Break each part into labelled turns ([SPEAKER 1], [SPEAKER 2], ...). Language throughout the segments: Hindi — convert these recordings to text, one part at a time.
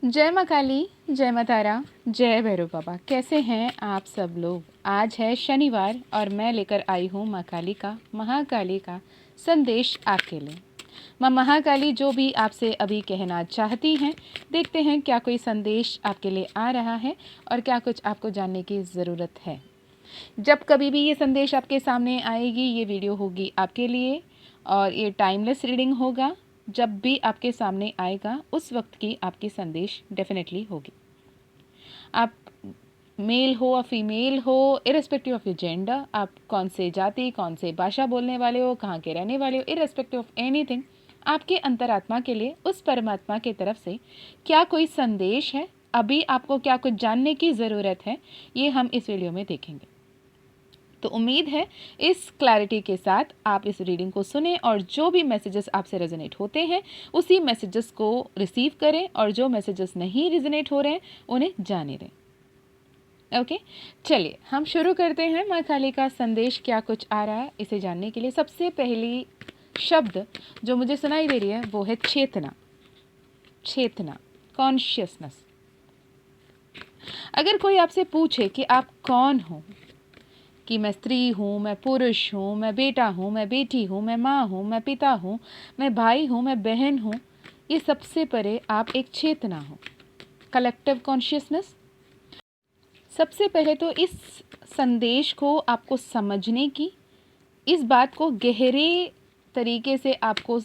[SPEAKER 1] जय माँ काली, जय माँ तारा, जय भैरव बाबा। कैसे हैं आप सब लोग। आज है शनिवार और मैं लेकर आई हूँ माँ काली का, महाकाली का संदेश आपके लिए। माँ महाकाली जो भी आपसे अभी कहना चाहती हैं, देखते हैं क्या कोई संदेश आपके लिए आ रहा है और क्या कुछ आपको जानने की ज़रूरत है। जब कभी भी ये संदेश आपके सामने आएगी, ये वीडियो होगी आपके लिए और ये टाइमलेस रीडिंग होगा। जब भी आपके सामने आएगा उस वक्त की आपकी संदेश डेफिनेटली होगी। आप मेल हो या फीमेल हो, इरेस्पेक्टिव ऑफ योर जेंडर, आप कौन से जाति, कौन से भाषा बोलने वाले हो, कहाँ के रहने वाले हो, इरेस्पेक्टिव ऑफ एनीथिंग, आपके अंतरात्मा के लिए उस परमात्मा की तरफ से क्या कोई संदेश है, अभी आपको क्या कुछ जानने की ज़रूरत है, ये हम इस वीडियो में देखेंगे। तो उम्मीद है इस क्लैरिटी के साथ आप इस रीडिंग को सुने और जो भी मैसेजेस आपसे रेजोनेट होते हैं उसी मैसेजेस को रिसीव करें और जो मैसेजेस नहीं रेजोनेट हो रहे हैं उन्हें जाने दें। ओके, चलिए हम शुरू करते हैं। माँ काली का संदेश क्या कुछ आ रहा है इसे जानने के लिए सबसे पहली शब्द जो मुझे सुनाई दे रही है वो है चेतना। चेतना, कॉन्शियसनेस। अगर कोई आपसे पूछे कि आप कौन हो, कि मैं स्त्री हूँ, मैं पुरुष हूँ, मैं बेटा हूँ, मैं बेटी हूँ, मैं माँ हूँ, मैं पिता हूँ, मैं भाई हूँ, मैं बहन हूँ, ये सबसे परे आप एक चेतना हो, कलेक्टिव कॉन्शियसनेस। सबसे पहले तो इस संदेश को आपको समझने की, इस बात को गहरे तरीके से आपको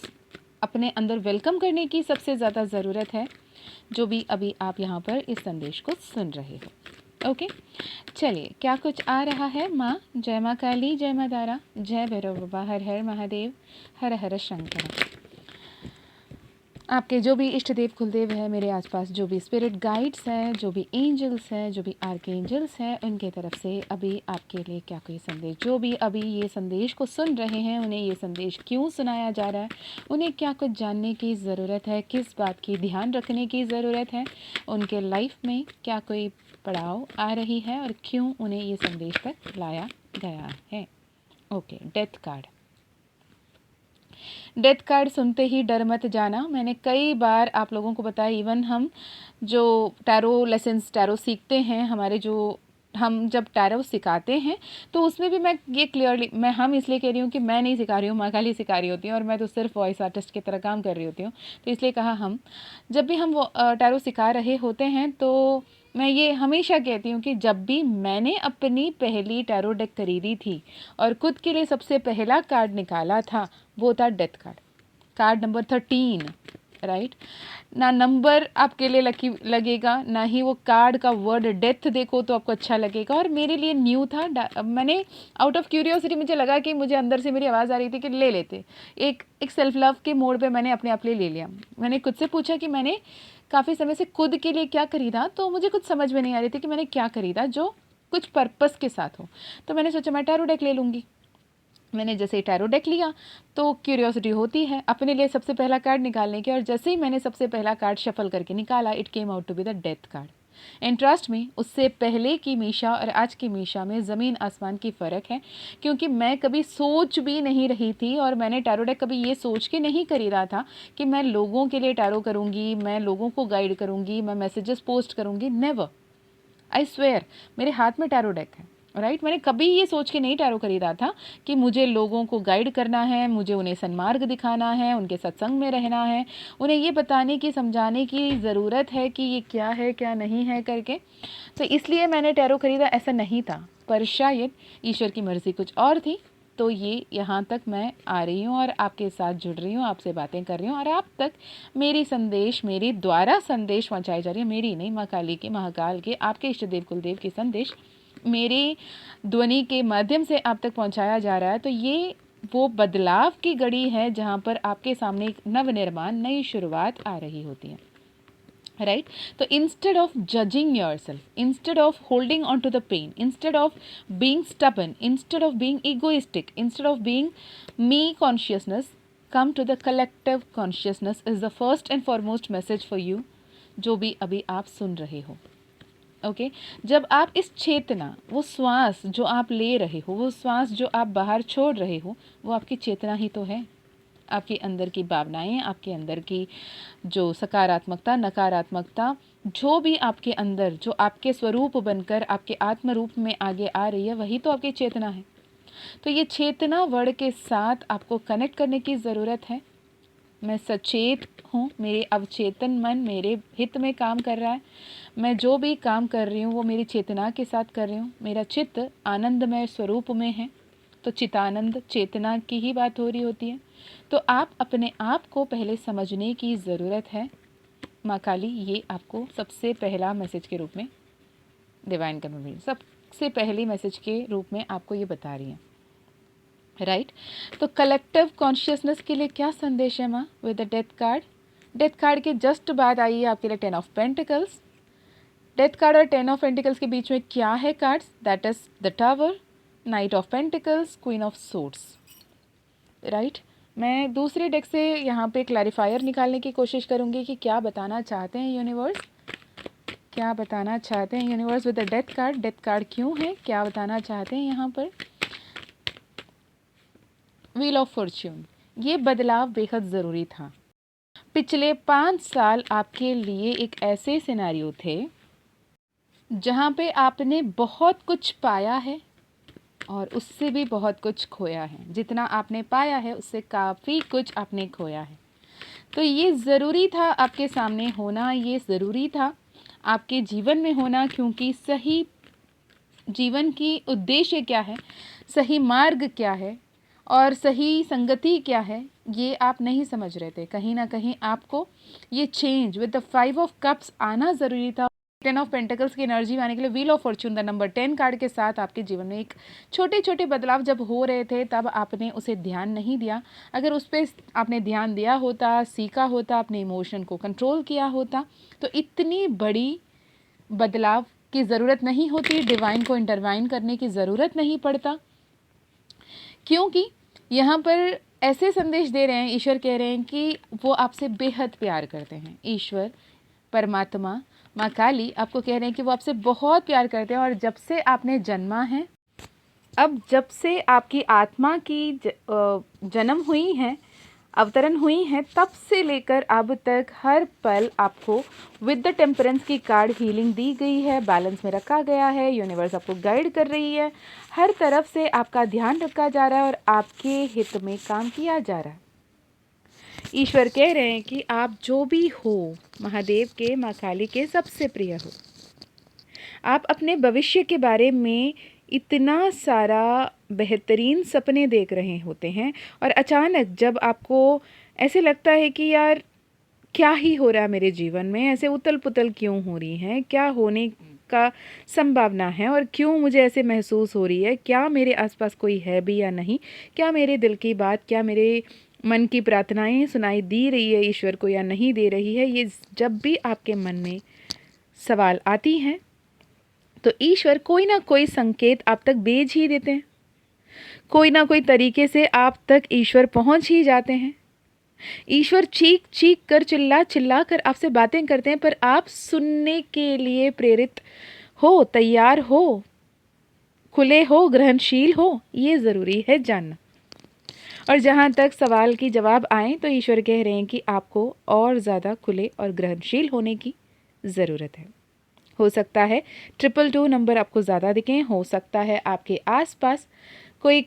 [SPEAKER 1] अपने अंदर वेलकम करने की सबसे ज़्यादा ज़रूरत है, जो भी अभी आप यहाँ पर इस संदेश को सुन रहे हो। ओके, चलिए क्या कुछ आ रहा है। माँ, जय माँ काली, जय माँ तारा, जय भैरव बाबा, हर हर महादेव, हर हर शंकर। आपके जो भी इष्ट देव कुलदेव है, मेरे आसपास जो भी स्पिरिट गाइड्स हैं, जो भी एंजल्स हैं, जो भी आर्क एंजल्स हैं, उनके तरफ से अभी आपके लिए क्या कोई संदेश, जो भी अभी ये संदेश को सुन रहे हैं, उन्हें ये संदेश क्यों सुनाया जा रहा है, उन्हें क्या कुछ जानने की ज़रूरत है, किस बात की ध्यान रखने की ज़रूरत है, उनके लाइफ में क्या कोई पड़ाव आ रही है और क्यों उन्हें ये संदेश तक लाया गया है। Okay, death card. Death card सुनते ही डर मत जाना। मैंने कई बार आप लोगों को बताया, इवन हम जो टैरो लेसन्स, टैरो सीखते हैं, हमारे जो हम जब टैरो सिखाते हैं तो उसमें भी मैं ये क्लियरली, मैं हम इसलिए कह रही हूँ कि मैं नहीं सिखा रही हूँ, माँ काली सिखा रही होती है और मैं तो सिर्फ वॉइस आर्टिस्ट की तरह काम कर रही होती हूँ, तो इसलिए कहा हम जब भी हम वो टैरो सिखा रहे होते हैं तो मैं ये हमेशा कहती हूँ कि जब भी मैंने अपनी पहली टैरो डेक खरीदी थी और खुद के लिए सबसे पहला कार्ड निकाला था, वो था death card, card number 13, right. ना नंबर आपके लिए लकी लगेगा, ना ही वो कार्ड का वर्ड डेथ देखो तो आपको अच्छा लगेगा। और मेरे लिए न्यू था, मैंने आउट ऑफ क्यूरियोसिटी, मुझे लगा कि मुझे अंदर से मेरी आवाज़ आ रही थी कि ले लेते, एक सेल्फ लव के मोड पे मैंने अपने आप ले लिया। मैंने खुद से पूछा कि मैंने काफ़ी समय से खुद के लिए क्या खरीदा, तो मुझे कुछ समझ में नहीं आ रही थी कि मैंने क्या खरीदा जो कुछ पर्पस के साथ हो। तो मैंने सोचा मैं टैरो डेक ले लूँगी। मैंने जैसे ही टैरो डेक लिया तो क्यूरियोसिटी होती है अपने लिए सबसे पहला कार्ड निकालने की, और जैसे ही मैंने सबसे पहला कार्ड शफल करके निकाला, it came out to be the death card. And trust me, उससे पहले की मीशा और आज की मीशा में ज़मीन आसमान की फ़र्क है, क्योंकि मैं कभी सोच भी नहीं रही थी और मैंने टैरो डेक कभी ये सोच के नहीं खरीदा था कि मैं लोगों के लिए टैरो करूँगी, मैं लोगों को गाइड करूँगी, मैं मैसेजेस पोस्ट करूँगी। नेवर, आई स्वेयर, मेरे हाथ में टैरो डेक है, राइट। मैंने कभी ये सोच के नहीं टैरो खरीदा था कि मुझे लोगों को गाइड करना है, मुझे उन्हें सन्मार्ग दिखाना है, उनके सत्संग में रहना है, उन्हें ये बताने की, समझाने की ज़रूरत है कि ये क्या है क्या नहीं है करके। तो इसलिए मैंने टैरो खरीदा, ऐसा नहीं था। पर शायद ईश्वर की मर्ज़ी कुछ और थी, तो ये यहाँ तक मैं आ रही हूँ और आपके साथ जुड़ रही हूँ, आपसे बातें कर रही हूँ और आप तक मेरी संदेश, मेरे द्वारा संदेश पहुँचाई जा रही है। मेरी नहीं, माँ काली के, महाकाल के, आपके इष्ट देव कुलदेव की संदेश मेरी ध्वनि के माध्यम से आप तक पहुँचाया जा रहा है। तो ये वो बदलाव की घड़ी है जहाँ पर आपके सामने एक नवनिर्माण, नई शुरुआत आ रही होती है, राइट। तो instead of judging yourself, instead of holding on to the pain, instead of being stubborn, instead of being egoistic, instead of being me consciousness, come to the collective consciousness is the first and foremost message for you, जो भी अभी आप सुन रहे हो। ओके, जब आप इस चेतना, वो श्वास जो आप ले रहे हो, वो श्वास जो आप बाहर छोड़ रहे हो, वो आपकी चेतना ही तो है। आपके अंदर की भावनाएं, आपके अंदर की जो सकारात्मकता, नकारात्मकता, जो भी आपके अंदर, जो आपके स्वरूप बनकर आपके आत्म रूप में आगे आ रही है, वही तो आपकी चेतना है। तो ये चेतना वर्ड के साथ आपको कनेक्ट करने की ज़रूरत है। मैं सचेत हूँ, मेरे अवचेतन मन मेरे हित में काम कर रहा है। मैं जो भी काम कर रही हूँ वो मेरी चेतना के साथ कर रही हूँ। मेरा चित्त आनंदमय स्वरूप में है, तो चितानंद चेतना की ही बात हो रही होती है। तो आप अपने आप को पहले समझने की ज़रूरत है। माँ काली ये आपको सबसे पहला मैसेज के रूप में, डिवाइन कम्युनिटी सबसे पहली मैसेज के रूप में आपको ये बता रही है, राइट। तो कलेक्टिव कॉन्शियसनेस के लिए क्या संदेश है माँ with the death card? Death card के जस्ट बाद आई है आपके लिए 10 ऑफ पेंटिकल्स। डेथ कार्ड और 10 ऑफ पेंटिकल्स के बीच में क्या है cards? That is the tower, night of pentacles, queen of swords, right. मैं दूसरे डेक से यहाँ पे क्लैरिफायर निकालने की कोशिश करूँगी कि क्या बताना चाहते हैं यूनिवर्स, क्या बताना चाहते हैं universe with the death card. Death card क्यों है, क्या बताना चाहते हैं यहाँ पर? व्हील ऑफ फॉर्च्यून, ये बदलाव बेहद ज़रूरी था। पिछले 5 साल आपके लिए एक ऐसे सिनेरियो थे जहाँ पे आपने बहुत कुछ पाया है और उससे भी बहुत कुछ खोया है। जितना आपने पाया है उससे काफ़ी कुछ आपने खोया है। तो ये ज़रूरी था आपके सामने होना, ये ज़रूरी था आपके जीवन में होना, क्योंकि सही जीवन की उद्देश्य क्या है, सही मार्ग क्या है और सही संगति क्या है, ये आप नहीं समझ रहे थे। कहीं ना कहीं आपको ये change with the 5 of cups आना ज़रूरी था। 10 ऑफ पेंटिकल्स की एनर्जी आने के लिए wheel of Fortune the number 10 card के साथ आपके जीवन में एक छोटे छोटे बदलाव जब हो रहे थे तब आपने उसे ध्यान नहीं दिया। अगर उस पर आपने ध्यान दिया होता, सीखा होता, अपने इमोशन को कंट्रोल किया होता, तो इतनी बड़ी बदलाव की ज़रूरत नहीं होती, डिवाइन को इंटरवाइन करने की ज़रूरत नहीं पड़ता। क्योंकि यहाँ पर ऐसे संदेश दे रहे हैं, ईश्वर कह रहे हैं कि वो आपसे बेहद प्यार करते हैं। ईश्वर, परमात्मा, माँ काली आपको कह रहे हैं कि वो आपसे बहुत प्यार करते हैं। और जब से आपने जन्मा है, अब जब से आपकी आत्मा की जन्म हुई है, अवतरण हुई है, तब से लेकर अब तक हर पल आपको विद द टेम्परेंस की कार्ड हीलिंग दी गई है, बैलेंस में रखा गया है। यूनिवर्स आपको गाइड कर रही है, हर तरफ से आपका ध्यान रखा जा रहा है और आपके हित में काम किया जा रहा है। ईश्वर कह रहे हैं कि आप जो भी हो, महादेव के, माँ काली के सबसे प्रिय हो। आप अपने भविष्य के बारे में इतना सारा बेहतरीन सपने देख रहे होते हैं और अचानक जब आपको ऐसे लगता है कि यार क्या ही हो रहा है मेरे जीवन में, ऐसे उतल पुतल क्यों हो रही हैं, क्या होने का संभावना है और क्यों मुझे ऐसे महसूस हो रही है, क्या मेरे आसपास कोई है भी या नहीं, क्या मेरे दिल की बात, क्या मेरे मन की प्रार्थनाएं सुनाई दे रही है ईश्वर को या नहीं दे रही है, ये जब भी आपके मन में सवाल आती हैं तो ईश्वर कोई ना कोई संकेत आप तक भेज ही देते हैं। कोई ना कोई तरीके से आप तक ईश्वर पहुंच ही जाते हैं। ईश्वर चीख चीख कर, चिल्ला चिल्ला कर आपसे बातें करते हैं, पर आप सुनने के लिए प्रेरित हो, तैयार हो, खुले हो, ग्रहणशील हो, ये ज़रूरी है जानना। और जहाँ तक सवाल की जवाब आए तो ईश्वर कह रहे हैं कि आपको और ज़्यादा खुले और ग्रहणशील होने की ज़रूरत है। हो सकता है 222 नंबर आपको ज़्यादा दिखें, हो सकता है आपके आसपास कोई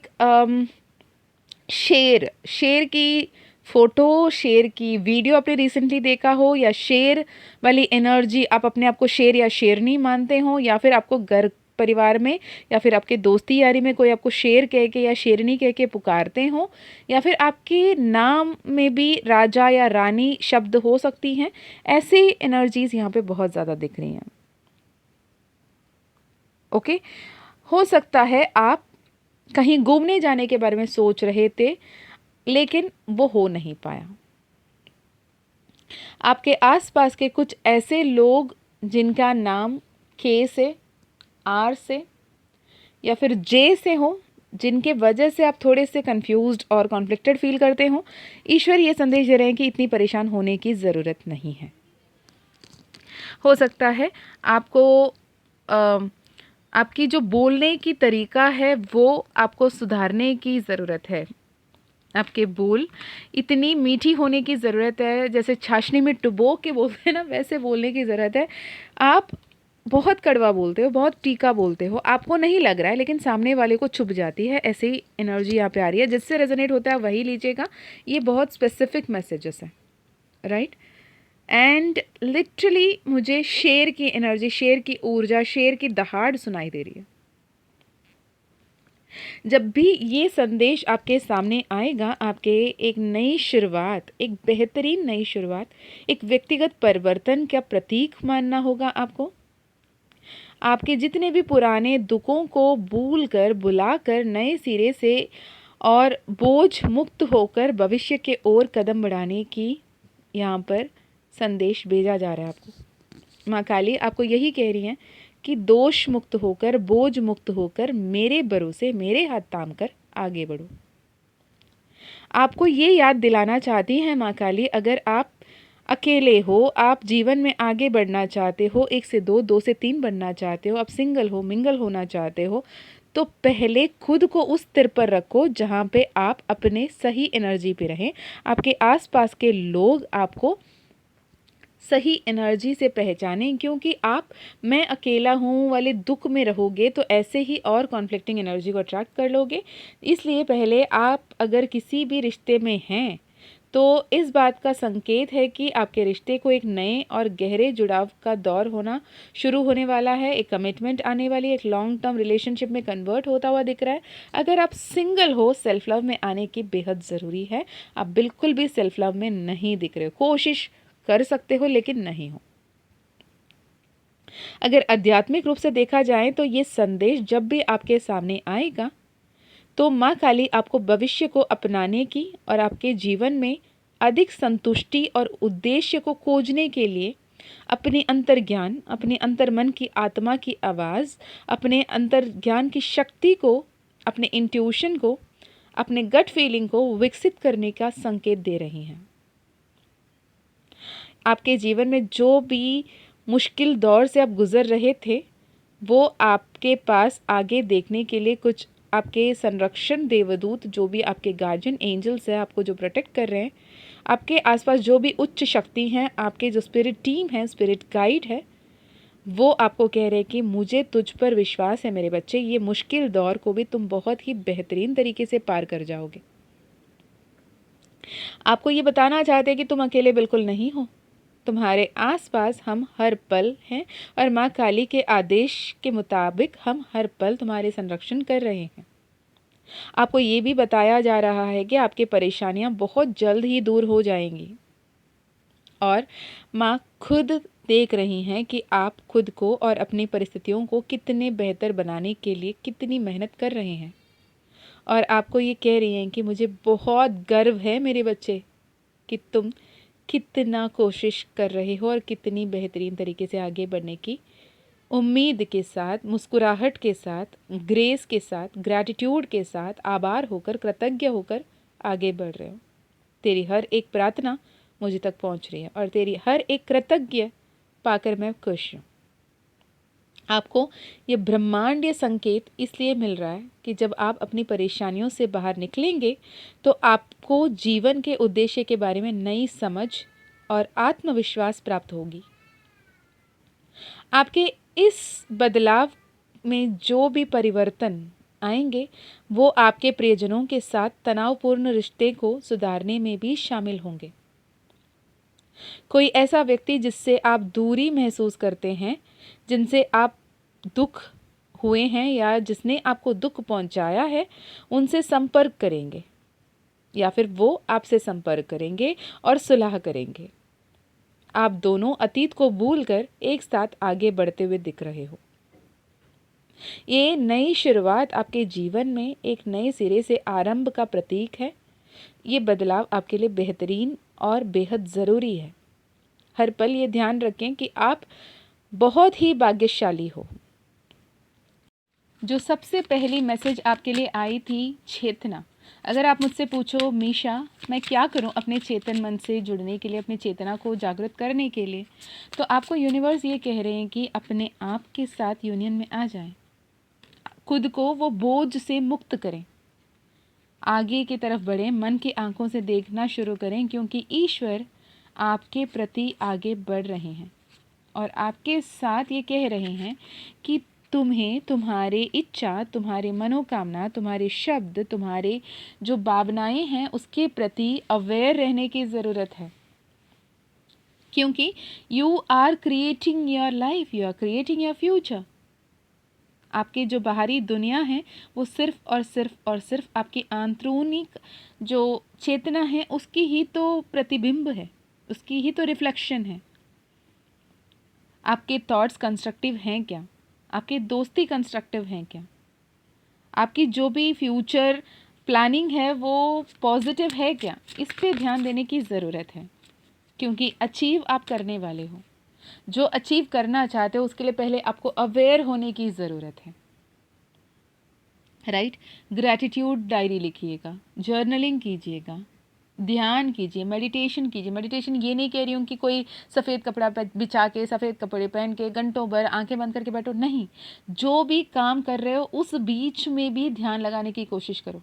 [SPEAKER 1] शेर की फ़ोटो, शेर की वीडियो आपने रिसेंटली देखा हो, या शेर वाली एनर्जी आप अपने आप को शेर या शेरनी मानते हो, या फिर आपको घर परिवार में या फिर आपके दोस्ती यारी में कोई आपको शेर कह के या शेरनी कह के पुकारते हो, या फिर आपके नाम में भी राजा या रानी शब्द हो सकती हैं। ऐसी एनर्जीज़ यहाँ पे बहुत ज़्यादा दिख रही हैं। ओके, हो सकता है आप कहीं घूमने जाने के बारे में सोच रहे थे लेकिन वो हो नहीं पाया। आपके आसपास के कुछ ऐसे लोग जिनका नाम के से, आर से या फिर जे से हो, जिनके वजह से आप थोड़े से कंफ्यूज्ड और कॉन्फ्लिक्टेड फील करते हो, ईश्वर ये संदेश दे रहे हैं कि इतनी परेशान होने की ज़रूरत नहीं है। हो सकता है आपको आपकी जो बोलने की तरीका है वो आपको सुधारने की ज़रूरत है। आपके बोल इतनी मीठी होने की ज़रूरत है, जैसे छाछनी में डुबो के बोलते हैं ना, वैसे बोलने की ज़रूरत है। आप बहुत कड़वा बोलते हो, बहुत तीखा बोलते हो, आपको नहीं लग रहा है लेकिन सामने वाले को चुभ जाती है, ऐसी ही एनर्जी यहाँ पे आ रही है। जिससे रेजोनेट होता है वही लीजिएगा, ये बहुत स्पेसिफिक मैसेजेस हैं, राइट। एंड लिटरली मुझे शेर की एनर्जी, शेर की ऊर्जा, शेर की दहाड़ सुनाई दे रही है। जब भी ये संदेश आपके सामने आएगा, आपके एक नई शुरुआत, एक बेहतरीन नई शुरुआत, एक व्यक्तिगत परिवर्तन का प्रतीक मानना होगा आपको। आपके जितने भी पुराने दुखों को भूल कर, बुलाकर नए सिरे से और बोझ मुक्त होकर भविष्य के ओर कदम बढ़ाने की यहाँ पर संदेश भेजा जा रहा है आपको। माँ काली आपको यही कह रही हैं कि दोष मुक्त होकर, बोझ मुक्त होकर, मेरे भरोसे, मेरे हाथ थाम कर आगे बढ़ो। आपको ये याद दिलाना चाहती हैं माँ काली, अगर आप अकेले हो, आप जीवन में आगे बढ़ना चाहते हो, 1 से 2, 2 से 3 बनना चाहते हो, आप सिंगल हो, मिंगल होना चाहते हो, तो पहले खुद को उस स्तर पर रखो जहाँ पे आप अपने सही एनर्जी पे रहें। आपके आसपास के लोग आपको सही एनर्जी से पहचानें, क्योंकि आप मैं अकेला हूँ वाले दुख में रहोगे तो ऐसे ही और कॉन्फ्लिक्टिंग एनर्जी को अट्रैक्ट कर लोगे। इसलिए पहले आप अगर किसी भी रिश्ते में हैं तो इस बात का संकेत है कि आपके रिश्ते को एक नए और गहरे जुड़ाव का दौर होना शुरू होने वाला है, एक कमिटमेंट आने वाली है, एक लॉन्ग टर्म रिलेशनशिप में कन्वर्ट होता हुआ दिख रहा है। अगर आप सिंगल हो, सेल्फ लव में आने की बेहद ज़रूरी है। आप बिल्कुल भी सेल्फ लव में नहीं दिख रहे हो, कोशिश कर सकते हो लेकिन नहीं हो। अगर आध्यात्मिक रूप से देखा जाए तो ये संदेश जब भी आपके सामने आएगा तो माँ काली आपको भविष्य को अपनाने की और आपके जीवन में अधिक संतुष्टि और उद्देश्य को खोजने के लिए अपने अंतर्ज्ञान, अपने अंतर्मन की आत्मा की आवाज़, अपने अंतर्ज्ञान की शक्ति को, अपने इंट्यूशन को, अपने गट फीलिंग को विकसित करने का संकेत दे रही हैं। आपके जीवन में जो भी मुश्किल दौर से आप गुजर रहे थे, वो आपके पास आगे देखने के लिए कुछ आपके संरक्षण देवदूत, जो भी आपके गार्जियन एंजल्स हैं, आपको जो प्रोटेक्ट कर रहे हैं, आपके आसपास जो भी उच्च शक्ति हैं, आपके जो स्पिरिट टीम है, स्पिरिट गाइड है, वो आपको कह रहे हैं कि मुझे तुझ पर विश्वास है मेरे बच्चे, ये मुश्किल दौर को भी तुम बहुत ही बेहतरीन तरीके से पार कर जाओगे। आपको ये बताना चाहते हैं कि तुम अकेले बिल्कुल नहीं हो, तुम्हारे आसपास हम हर पल हैं और माँ काली के आदेश के मुताबिक हम हर पल तुम्हारे संरक्षण कर रहे हैं। आपको ये भी बताया जा रहा है कि आपकी परेशानियां बहुत जल्द ही दूर हो जाएंगी और माँ खुद देख रही हैं कि आप खुद को और अपनी परिस्थितियों को कितने बेहतर बनाने के लिए कितनी मेहनत कर रहे हैं। और आपको ये कह रही हैं कि मुझे बहुत गर्व है मेरे बच्चे कि तुम कितना कोशिश कर रहे हो और कितनी बेहतरीन तरीके से आगे बढ़ने की उम्मीद के साथ, मुस्कुराहट के साथ, ग्रेस के साथ, ग्रैटिट्यूड के साथ, आभार होकर, कृतज्ञ होकर आगे बढ़ रहे हो। तेरी हर एक प्रार्थना मुझे तक पहुंच रही है और तेरी हर एक कृतज्ञ पाकर मैं खुश हूँ। आपको ये ब्रह्मांडीय संकेत इसलिए मिल रहा है कि जब आप अपनी परेशानियों से बाहर निकलेंगे तो आपको जीवन के उद्देश्य के बारे में नई समझ और आत्मविश्वास प्राप्त होगी। आपके इस बदलाव में जो भी परिवर्तन आएंगे वो आपके प्रियजनों के साथ तनावपूर्ण रिश्ते को सुधारने में भी शामिल होंगे। कोई ऐसा व्यक्ति जिससे आप दूरी महसूस करते हैं, जिनसे आप दुख हुए हैं या जिसने आपको दुख पहुंचाया है, उनसे संपर्क करेंगे या फिर वो आपसे संपर्क करेंगे और सुलह करेंगे। आप दोनों अतीत को भूलकर एक साथ आगे बढ़ते हुए दिख रहे हो। ये नई शुरुआत आपके जीवन में एक नए सिरे से आरंभ का प्रतीक है। ये बदलाव आपके लिए बेहतरीन और बेहद ज़रूरी है। हर पल ये ध्यान रखें कि आप बहुत ही भाग्यशाली हो। जो सबसे पहली मैसेज आपके लिए आई थी, चेतना। अगर आप मुझसे पूछो मीशा मैं क्या करूं अपने चेतन मन से जुड़ने के लिए, अपनी चेतना को जागृत करने के लिए, तो आपको यूनिवर्स ये कह रहे हैं कि अपने आप के साथ यूनियन में आ जाएं, खुद को वो बोझ से मुक्त करें। आगे की तरफ बढ़ें, मन की आंखों से देखना शुरू करें, क्योंकि ईश्वर आपके प्रति आगे बढ़ रहे हैं और आपके साथ ये कह रहे हैं कि तुम्हें तुम्हारे इच्छा, तुम्हारे मनोकामना, तुम्हारे शब्द, तुम्हारे जो भावनाएं हैं उसके प्रति अवेयर रहने की ज़रूरत है, क्योंकि you are creating your life, you are creating your future. आपकी जो बाहरी दुनिया है वो सिर्फ और सिर्फ और सिर्फ आपकी आंतरिक जो चेतना है उसकी ही तो प्रतिबिंब है, उसकी ही तो रिफ्लेक्शन है। आपके थॉट्स कंस्ट्रक्टिव हैं क्या? आपकी दोस्ती कंस्ट्रक्टिव हैं क्या? आपकी जो भी फ्यूचर प्लानिंग है वो पॉजिटिव है क्या? इस पे ध्यान देने की ज़रूरत है, क्योंकि अचीव आप करने वाले हो। जो अचीव करना चाहते हो उसके लिए पहले आपको अवेयर होने की ज़रूरत है, राइट? ग्रैटिट्यूड डायरी लिखिएगा, जर्नलिंग कीजिएगा, ध्यान कीजिए, मेडिटेशन कीजिए। मेडिटेशन ये नहीं कह रही हूँ कि कोई सफ़ेद कपड़ा बिछा के, सफ़ेद कपड़े पहन के घंटों भर आंखें बंद करके बैठो, नहीं। जो भी काम कर रहे हो उस बीच में भी ध्यान लगाने की कोशिश करो।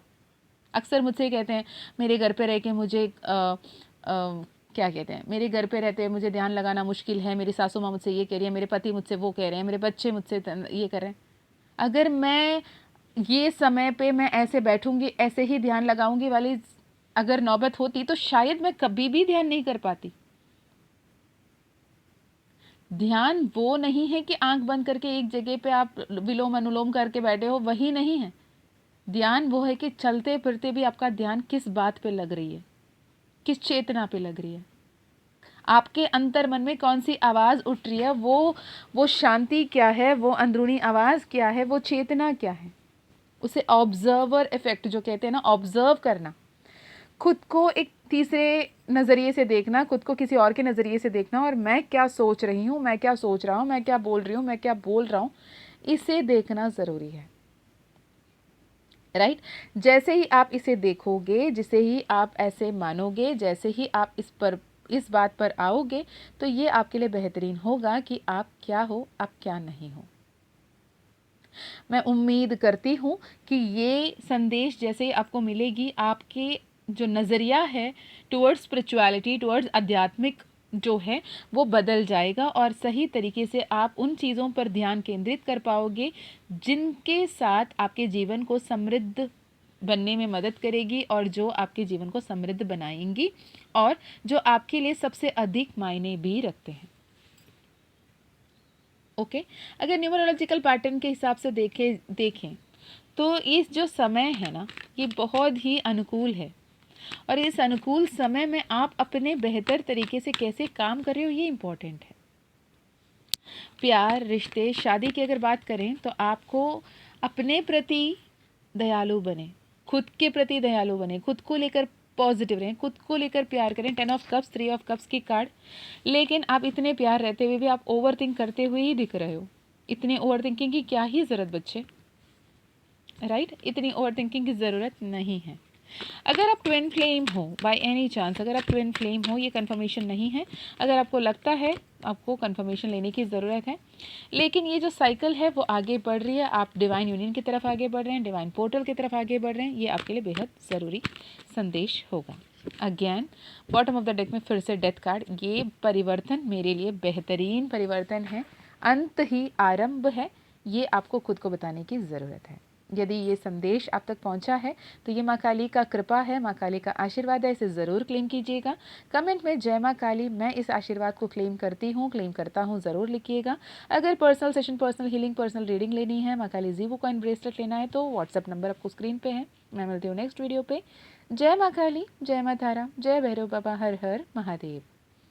[SPEAKER 1] अक्सर मुझसे कहते हैं मेरे घर पे रह के मुझे क्या कहते हैं, मेरे घर पे रहते हैं मुझे ध्यान लगाना मुश्किल है, मेरी सासू माँ मुझसे ये कह रही है, मेरे पति मुझसे वो कह रहे हैं, मेरे बच्चे मुझसे ये कर रहे हैं। अगर मैं ये समय पे मैं ऐसे बैठूंगी, ऐसे ही ध्यान लगाऊंगी वाली अगर नौबत होती तो शायद मैं कभी भी ध्यान नहीं कर पाती। ध्यान वो नहीं है कि आंख बंद करके एक जगह पे आप विलोम अनुलोम करके बैठे हो, वही नहीं है। ध्यान वो है कि चलते फिरते भी आपका ध्यान किस बात पे लग रही है, किस चेतना पे लग रही है, आपके अंतर मन में कौन सी आवाज़ उठ रही है, वो शांति क्या है, वो अंदरूनी आवाज़ क्या है, वो चेतना क्या है। उसे ऑब्जर्वर इफेक्ट जो कहते हैं ना, ऑब्जर्व करना, खुद को एक तीसरे नज़रिए से देखना, खुद को किसी और के नज़रिए से देखना, और मैं क्या सोच रही हूँ, मैं क्या सोच रहा हूँ, मैं क्या बोल रही हूँ, मैं क्या बोल रहा हूँ, इसे देखना ज़रूरी है, राइट? जैसे ही आप इसे देखोगे, जिसे ही आप ऐसे मानोगे, जैसे ही आप इस बात पर आओगे, तो ये आपके लिए बेहतरीन होगा कि आप क्या हो, आप क्या नहीं हो। मैं उम्मीद करती हूँ कि ये संदेश जैसे ही आपको मिलेगी, आपके जो नज़रिया है टुवर्ड्स स्पिरिचुअलिटी, टुवर्ड्स आध्यात्मिक जो है वो बदल जाएगा, और सही तरीके से आप उन चीज़ों पर ध्यान केंद्रित कर पाओगे जिनके साथ आपके जीवन को समृद्ध बनने में मदद करेगी, और जो आपके जीवन को समृद्ध बनाएंगी, और जो आपके लिए सबसे अधिक मायने भी रखते हैं। ओके, अगर न्यूमरोलॉजिकल पैटर्न के हिसाब से देखें तो इस जो समय है ना, ये बहुत ही अनुकूल है, और इस अनुकूल समय में आप अपने बेहतर तरीके से कैसे काम कर रहे हो ये इम्पोर्टेंट है। प्यार, रिश्ते, शादी की अगर बात करें तो आपको अपने प्रति दयालु बने, खुद के प्रति दयालु बने, खुद को लेकर पॉजिटिव रहें, खुद को लेकर प्यार करें। 10 ऑफ कप्स, 3 ऑफ कप्स की कार्ड। लेकिन आप इतने प्यार रहते हुए भी आप ओवर थिंक करते हुए ही दिख रहे हो। इतने ओवर थिंकिंग की क्या ही ज़रूरत बच्चे, राइट? इतनी ओवर थिंकिंग की ज़रूरत नहीं है। अगर आप ट्विन फ्लेम हो, बाय एनी चांस अगर आप ट्विन फ्लेम हो, ये कंफर्मेशन नहीं है, अगर आपको लगता है आपको कंफर्मेशन लेने की ज़रूरत है, लेकिन ये जो साइकिल है वो आगे बढ़ रही है, आप डिवाइन यूनियन की तरफ आगे बढ़ रहे हैं, डिवाइन पोर्टल की तरफ आगे बढ़ रहे हैं, ये आपके लिए बेहद ज़रूरी संदेश होगा। Again bottom of the deck में फिर से डेथ कार्ड, ये परिवर्तन मेरे लिए बेहतरीन परिवर्तन है, अंत ही आरंभ है, ये आपको खुद को बताने की ज़रूरत है। यदि ये संदेश आप तक पहुंचा है तो ये माँ काली का कृपा है, माँ काली का आशीर्वाद है, इसे ज़रूर क्लेम कीजिएगा। कमेंट में जय माँ काली, मैं इस आशीर्वाद को क्लेम करती हूँ, क्लेम करता हूँ, ज़रूर लिखिएगा। अगर personal session, personal healing, personal reading लेनी है, माँ काली जीवो कॉइन ब्रेसलेट लेना है तो व्हाट्सअप नंबर आपको स्क्रीन पे है। मैं मिलती हूँ नेक्स्ट वीडियो पे। जय माँ काली, जय माँ तारा, जय भैरव बाबा, हर हर महादेव।